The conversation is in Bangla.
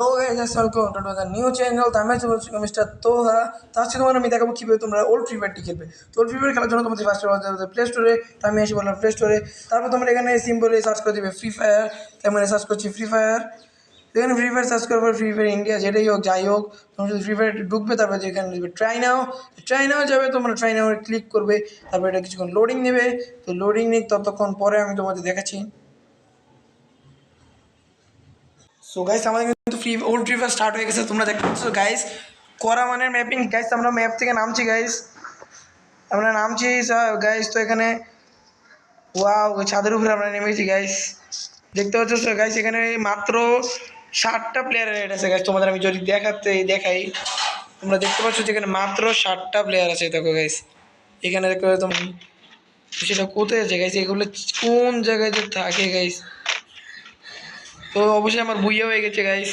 হ্যালো গাইস, আসসালামু আলাইকুম টু দ্য নিউ চ্যানেল। তো আমি বলছি মিস্টার তোহা। তো আজকে তোমার আমি দেখাবো কীভাবে তোমরা ওল্ড ফ্রি ফায়ারটি খেলবে। তো ওল্ড ফ্রি ফায়ার খেলার জন্য তোমাদের ফার্স্ট প্লে স্টোরে। তো আমি এসে বললাম প্লে স্টোরে। তারপর তোমরা এখানে সিম্পলি সার্চ করে দিবে ফ্রি ফায়ার। তার মানে সার্চ করছি ফ্রি ফায়ার। এখানে ফ্রি ফায়ার সার্চ করার পর ফ্রি ফায়ার ইন্ডিয়া যেটাই হোক যাই হোক, তোমরা যদি ফ্রি ফায়ার ঢুকবে তারপরে এখানে দেবে ট্রাই নাও যাবে, তোমরা ট্রাই নাও ক্লিক করবে। তারপরে এটা কিছুক্ষণ লোডিং নেবে। তো লোডিং নিক, ততক্ষণ পরে আমি তোমাদের দেখাচ্ছি। সো গাইস, আমাদের কিন্তু ওল্ড ফ্রি ফায়ার স্টার্ট হয়ে গেছে, তোমরা দেখতে পাচ্ছ গাইস। করা মানে ম্যাপিং গাইস, আমরা ম্যাপ থেকে নামছি গাইস, আমরা নামছি গাইস। তো এখানে ওয়াও, ছাদের উপরে আমরা নেমেছি গাইস, দেখতে পাচ্ছ গাইস। এখানে মাত্র 60টা প্লেয়ারের রেড আছে গাইস। তোমাদের আমি যদি দেখাই, তোমরা দেখতে পাচ্ছ যে এখানে মাত্র 60টা প্লেয়ার আছে। দেখো গাইস, এখানে দেখতে পাচ্ছ তুমি, সেটা কোথায় আছে গাইস, এগুলো কোন জায়গায় যে থাকে গাইস। তো অবশ্যই আমার বুইয়া হয়ে গেছে গাইস।